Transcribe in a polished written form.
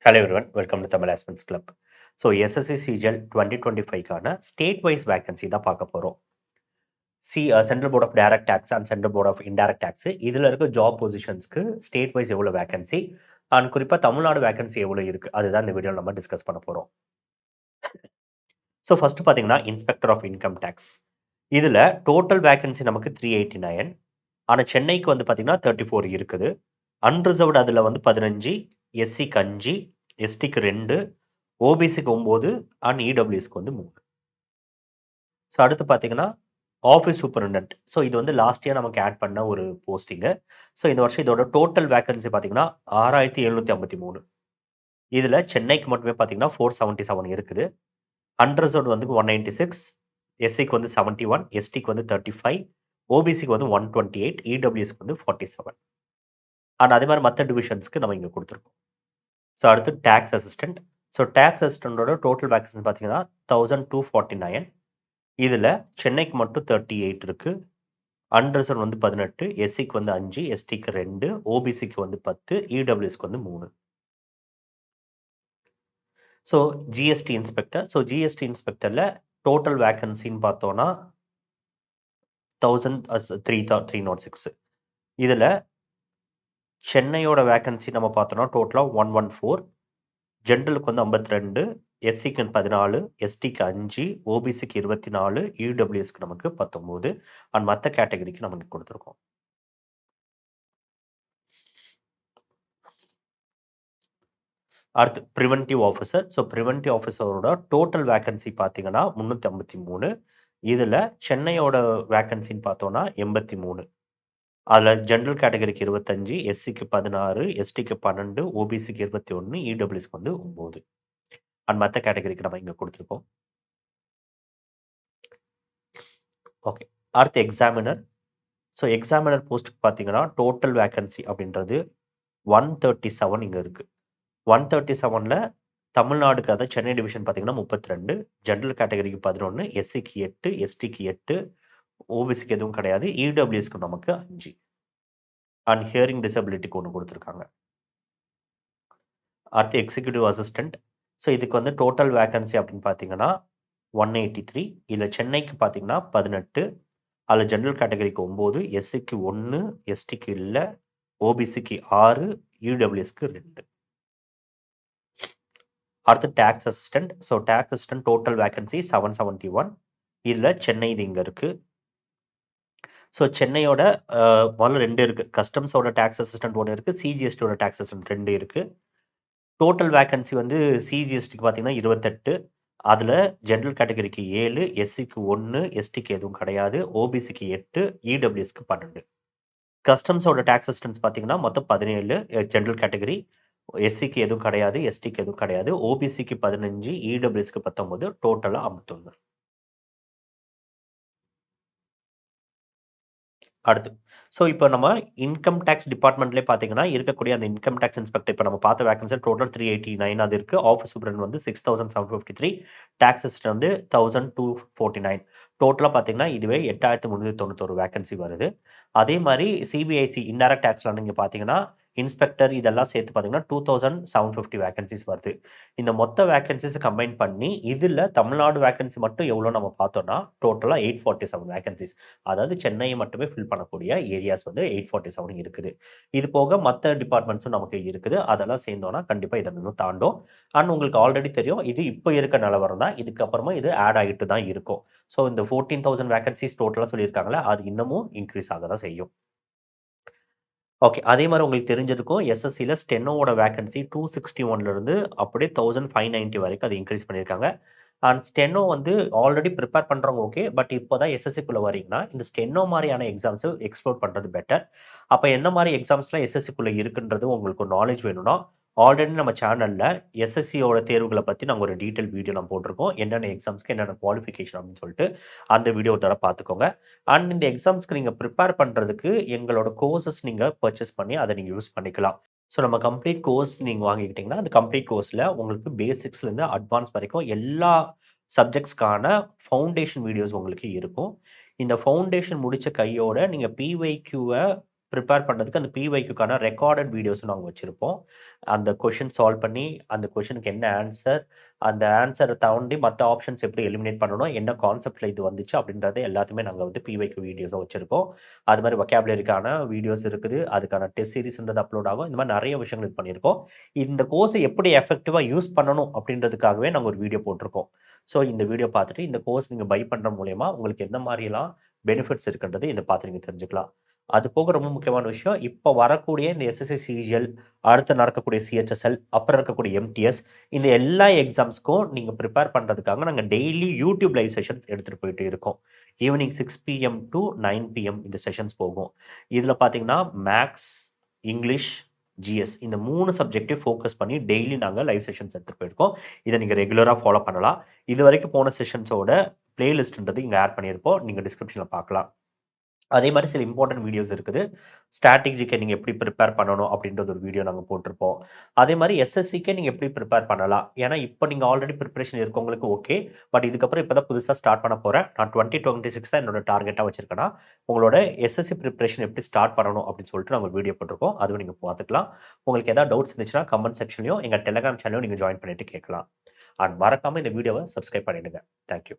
Hello everyone, welcome to Tamil Aspirants Club. So SSC CGL 2025க்கான state wise vacancy தான் பார்க்க போகிறோம். Central board of direct tax and central board of indirect tax இதில் இருக்க job பொசிஷன்ஸ்க்கு state wise எவ்வளோ vacancy and குறிப்பாக Tamil Nadu vacancy எவ்வளோ இருக்குது அதுதான் இந்த வீடியோவில் நம்ம டிஸ்கஸ் பண்ண போகிறோம். ஸோ ஃபஸ்ட்டு பார்த்தீங்கன்னா இன்ஸ்பெக்டர் ஆஃப் இன்கம் டேக்ஸ் இதில் டோட்டல் வேகன்சி நமக்கு 389. ஆனால் சென்னைக்கு வந்து பார்த்தீங்கன்னா 34 இருக்குது. அன்ரிசர்வ்டு அதில் வந்து 15, எஸ்சிக்கு 5, எஸ்டிக்கு 2, ஓபிசிக்கு 9 அண்ட் இடபிள்யூஎஸ்க்கு வந்து 3. ஸோ அடுத்து பார்த்தீங்கன்னா ஆஃபீஸ் சூப்பரிண்டென்ட். ஸோ இது வந்து லாஸ்ட் இயர் நமக்கு ஆட் பண்ண ஒரு போஸ்டிங்கு. ஸோ இந்த வருஷம் இதோட டோட்டல் வேகன்சி பார்த்தீங்கன்னா 6753. இதில் சென்னைக்கு மட்டுமே பார்த்தீங்கன்னா 477 இருக்குது. அன்ரிசர்வ்டு வந்து 196, எஸ்சிக்கு வந்து 71, எஸ்டிக்கு வந்து 35, ஓபிசிக்கு வந்து 128, இடபிள்யூஎஸ்க்கு வந்து 47. அண்ட் அதே மாதிரி மற்ற டிவிஷன்ஸ்க்கு நம்ம இங்கே கொடுத்துருக்கோம். ஸோ அடுத்து டேக்ஸ் அசிஸ்டன்ட். ஸோ டேக்ஸ் அசிஸ்டண்டோட டோட்டல் வேகன்சி பார்த்தீங்கன்னா 1249. இதில் சென்னைக்கு மட்டும் 38 இருக்குது. அன்ரிசர்வ் வந்து 18, எஸ்சிக்கு வந்து 5, எஸ்டிக்கு 2, ஓபிசிக்கு வந்து 10, இடபிள்யூஎஸ்க்கு வந்து 3. So GST inspector. So GST இன்ஸ்பெக்டரில் டோட்டல் வேகன்சின்னு பார்த்தோன்னா 306. இதில் சென்னையோட வேகன்சி நம்ம பார்த்தோன்னா டோட்டலாக 114. ஜென்ரலுக்கு வந்து 52, எஸ்சிக்கு 14, எஸ்டிக்கு 5, ஓபிசிக்கு 24, இடபிள்யூஎஸ்க்கு நமக்கு 19 அண்ட் மற்ற கேட்டகரிக்கு நமக்கு கொடுத்துருக்கோம். அடுத்து ப்ரிவென்டிவ் ஆஃபீஸர். ஸோ ப்ரிவென்டிவ் ஆஃபீஸரோட டோட்டல் வேகன்சி பார்த்தீங்கன்னா 353. இதில் சென்னையோட வேகன்சின்னு பார்த்தோன்னா 83. அதில் ஜென்ரல் கேட்டகரிக்கு 25, எஸ்சிக்கு 16, எஸ்டிக்கு 12, ஓபிசிக்கு 21, இடபிள்யூஎஸ்க்கு வந்து 9 அண்ட் மற்ற கேட்டகரிக்கு நம்ம இங்கே கொடுத்துருக்கோம். ஓகே, அடுத்து எக்ஸாமினர். ஸோ எக்ஸாமினர் போஸ்ட்டுக்கு பார்த்தீங்கன்னா டோட்டல் வேகன்சி அப்படின்றது 137 இங்கே இருக்குது. 137ல் தமிழ்நாடுக்கு அதாவது சென்னை டிவிஷன் பார்த்தீங்கன்னா 32, ஜென்ரல் கேட்டகரிக்கு 11, எஸ்சிக்கு 8, எஸ்டிக்கு 8, ஓபிசிக்கு எதுவும் கிடையாது, இடபிள்யூஎஸ்க்கு நமக்கு 5 அண்ட் ஹியரிங் டிசபிலிட்டிக்கு ஒன்று கொடுத்துருக்காங்க. அடுத்து எக்ஸிக்யூட்டிவ் அசிஸ்டண்ட். ஸோ இதுக்கு வந்து டோட்டல் வேகன்சி அப்படின்னு பார்த்தீங்கன்னா 183. இதில் சென்னைக்கு பார்த்தீங்கன்னா 18, அதில் ஜென்ரல் கேட்டகரிக்கு 9, எஸ்சிக்கு 1, எஸ்டிக்கு இல்லை, ஓபிசிக்கு 6, இடபிள்யூஎஸ்க்கு 2. அடுத்து tax assistant. So tax assistant total vacancy 771. இதில் சென்னை இது இங்கே இருக்குது. ஸோ சென்னையோட முதல்ல 2 இருக்குது. கஸ்டம்ஸோட டேக்ஸ் அசிஸ்டன்ட் 1 இருக்குது, சிஜிஎஸ்டியோட டேக்ஸ் அசிஸ்டன்ட் 2 இருக்குது. டோட்டல் வேகன்சி வந்து சிஜிஎஸ்டிக்கு பார்த்தீங்கன்னா 28. அதில் ஜென்ரல் கேட்டகரிக்கு 7, எஸ்சிக்கு 1, எஸ்டிக்கு எதுவும் கிடையாது, ஓபிசிக்கு 8, இடபிள்யூஎஸ்க்கு 12. கஸ்டம்ஸோட டேக்ஸ் அசிஸ்டன்ஸ் பார்த்தீங்கன்னா மொத்தம் 17 ஜென்ரல் கேட்டகரி, எஸ்சிக்கு எதுவும் கிடையாது, எஸ்டிக்கு எதுவும் கிடையாது, ஓபிசிக்கு 15, இடபிள்யூஎஸ்க்கு 19, டோட்டலாக 51. அடுத்து ஸோ இப்போ நம்ம இன்கம் டேக்ஸ் டிபார்ட்மெண்ட்லேயே பார்த்தீங்கன்னா இருக்கக்கூடிய அந்த இன்கம் டேக்ஸ் இன்ஸ்பெக்டர் இப்போ நம்ம பார்த்த வேகன்சி டோட்டல் 389 அது இருக்குது. ஆஃபீஸ் சூப்பரண்ட் வந்து 6753, டேக்ஸ் அசிஸ்டன்ட் வந்து 1249. டோட்டலாக பார்த்தீங்கன்னா இதுவே 8391 வேகன்சி வருது. அதே மாதிரி சிபிஐசி இன்டைரக்ட் டேக்ஸில் நீங்கள் பார்த்தீங்கன்னா இன்ஸ்பெக்டர் இதெல்லாம் சேர்த்து பார்த்தீங்கன்னா 2750 வேகன்சிஸ் வருது. இந்த மொத்த வேகன்சிஸ் கம்பைன் பண்ணி இதில் தமிழ்நாடு வேகன்சி மட்டும் எவ்வளோ நம்ம பார்த்தோம்னா டோட்டலாக 847 வேகன்சிஸ். அதாவது சென்னையை மட்டுமே ஃபில் பண்ணக்கூடிய ஏரியாஸ் வந்து 847 இருக்குது. இது போக மற்ற டிபார்ட்மெண்ட்ஸும் நமக்கு இருக்குது. அதெல்லாம் சேர்ந்தோன்னா கண்டிப்பாக இதை இன்னும் தாண்டும். அண்ட் உங்களுக்கு ஆல்ரெடி தெரியும் இது இப்போ இருக்க நிலவரம் தான். இதுக்கப்புறமா இது ஆட் ஆகிட்டு தான் இருக்கும். ஸோ இந்த 14,000 வேகன்சிஸ் டோட்டலாக சொல்லியிருக்காங்களே அது இன்னமும் இன்க்ரீஸ் ஆக தான் செய்யும். ஓகே, அதே மாதிரி உங்களுக்கு தெரிஞ்சிருக்கும் எஸ்எஸ்சியில் ஸ்டெனோவோட வேகன்சி 261லேருந்து அப்படியே 1590 வரைக்கும் அது இன்க்ரீஸ் பண்ணியிருக்காங்க. அண்ட் ஸ்டெனோ வந்து ஆல்ரெடி ப்ரிப்பேர் பண்ணுறவங்க ஓகே, பட் இப்போ தான் எஸ்எஸ்சிக்குள்ளே வரீங்கன்னா இந்த ஸ்டெனோ மாதிரியான எக்ஸாம்ஸை எக்ஸ்ப்ளோர் பண்ணுறது பெட்டர். அப்போ என்ன மாதிரி எக்ஸாம்ஸ்லாம் எஸ்எஸ்சிக்குள்ளே இருக்குன்றது உங்களுக்கு நாலேஜ் வேணும்னா ஆல்ரெடி நம்ம சேனலில் எஸ்எஸ்சியோட தேர்வுகளை பற்றி நாங்கள் ஒரு டீட்டெயில் வீடியோ நம்ம போட்டிருக்கோம். என்னென்ன எக்ஸாம்ஸ்க்கு என்னென்ன குவாலிஃபிகேஷன் அப்படின்னு சொல்லிட்டு அந்த வீடியோ தர பார்த்துக்கோங்க. அண்ட் இந்த எக்ஸாம்ஸ்க்கு நீங்கள் ப்ரிப்பேர் பண்ணுறதுக்கு எங்களோட கோர்சஸ் நீங்கள் பர்ச்சேஸ் பண்ணி அதை நீங்கள் யூஸ் பண்ணிக்கலாம். ஸோ நம்ம கம்ப்ளீட் கோர்ஸ் நீங்கள் வாங்கிக்கிட்டிங்கன்னா அந்த கம்ப்ளீட் கோர்ஸில் உங்களுக்கு பேசிக்ஸ்லேருந்து அட்வான்ஸ் வரைக்கும் எல்லா சப்ஜெக்ட்ஸ்க்கான ஃபவுண்டேஷன் வீடியோஸ் உங்களுக்கு இருக்கும். இந்த ஃபவுண்டேஷன் முடித்த கையோட நீங்கள் பிஒய்க்யூவை ப்ரிப்பேர் பண்றதுக்கு அந்த பிஒய்க்குக்கான ரெக்கார்டட் வீடியோஸும் நாங்க வச்சிருப்போம். அந்த கொஸ்டின் சால்வ் பண்ணி, அந்த கொஸ்டினுக்கு என்ன ஆன்சர், அந்த ஆன்சர தாண்டி மத்த ஆப்ஷன்ஸ் எப்படி எலிமினேட் பண்ணணும், என்ன கான்செப்ட்ல இது வந்துச்சு அப்படின்றது எல்லாத்தையுமே நாங்க வந்து பிஒய்க்கு வீடியோஸா வச்சிருக்கோம். அது மாரி வொக்காபுலரிக்கான வீடியோஸ் இருக்குது. அதுக்கான டெஸ்ட் சீரிஸ்ன்றது அப்லோட் ஆகும். இந்த மாரி நெறைய விஷயங்கள் இது பண்ணியிருக்கோம். இந்த கோர்ஸ எப்படி எஃபெக்டிவா யூஸ் பண்ணணும் அப்படின்றதுக்காகவே நாங்க ஒரு வீடியோ போட்டிருக்கோம். ஸோ இந்த வீடியோ பார்த்துட்டு இந்த கோர்ஸ் நீங்க பை பண்ற மூலியமா உங்களுக்கு எந்த மாரியெல்லாம் பெனிஃபிட்ஸ் இருக்குன்றத இத பார்த்து நீங்க தெரிஞ்சுக்கலாம். அது போக ரொம்ப முக்கியமான விஷயம், இப்ப வரக்கூடிய இந்த எஸ்எஸ்சி, சிஜிஎல், அடுத்து நடக்கக்கூடிய சிஹெச்எஸ்எல், அப்புறம் இருக்கக்கூடிய எம்டிஎஸ், இந்த எல்லா எக்ஸாம்ஸ்க்கும் நீங்க ப்ரிப்பேர் பண்றதுக்காக நாங்க டெய்லி யூடியூப் லைவ் செஷன்ஸ் எடுத்துட்டு போயிட்டு இருக்கோம். ஈவினிங் 6 பிஎம் டூ 9 பிஎம் இந்த செஷன்ஸ் போகும். இதுல பார்த்தீங்கன்னா, மேத்ஸ், இங்கிலீஷ், ஜிஎஸ் இந்த 3 சப்ஜெக்ட்டையும் ஃபோக்கஸ் பண்ணி டெய்லி நாங்க லைவ் செஷன்ஸ் எடுத்துட்டு போயிருக்கோம். இத நீங்க ரெகுலரா ஃபாலோ பண்ணலாம். இதுவரைக்கும் போன செஷன்ஸோட பிளேலிஸ்ட்ன்றது இங்க ஆட் பண்ணியிருப்போம். நீங்க டிஸ்கிரிப்ஷன்ல பார்க்கலாம். அதே மாரி சில இம்பார்ட்டன்ட் வீடியோஸ் இருக்குது. ஸ்டாட்டிக் ஜிகே நீங்க எப்படி ப்ரிப்பேர் பண்ணணும் அப்படின்றது ஒரு வீடியோ நாங்க போட்டிருப்போம். அதே மாரி எஸ்எஸ்சிக்கே நீங்க எப்படி ப்ரிப்பேர் பண்ணலாம். ஏன்னா, இப்ப நீங்க ஆல்ரெடி பிரிப்பரேஷன் இருக்கவங்களுக்கு ஓகே. பட் இதுக்கப்புறம் இப்ப தான் புதுசா ஸ்டார்ட் பண்ண போறேன். நான் 2026 தான் என்னோட டார்கெட்டா வச்சிருக்கேன்னா, உங்களோட எஸ்எஸ்சி பிரிப்பரேஷன் எப்படி ஸ்டார்ட் பண்ணணும் அப்படின்னு சொல்லிட்டு நாங்க ஒரு வீடியோ போட்டிருக்கோம். அதுவும் நீங்க பார்த்துக்கலாம். உங்களுக்கு ஏதாவது டவுட்ஸ் இருந்துச்சுன்னா கமெண்ட் செக்ஷன்லயும், எங்க டெலகிராம் சேனலையும் நீங்க ஜாயின் பண்ணிட்டு கேட்கலாம். அண்ட் மறக்காம இந்த வீடியோவ சப்ஸ்கிரைப் பண்ணிடுங்க. Thank you.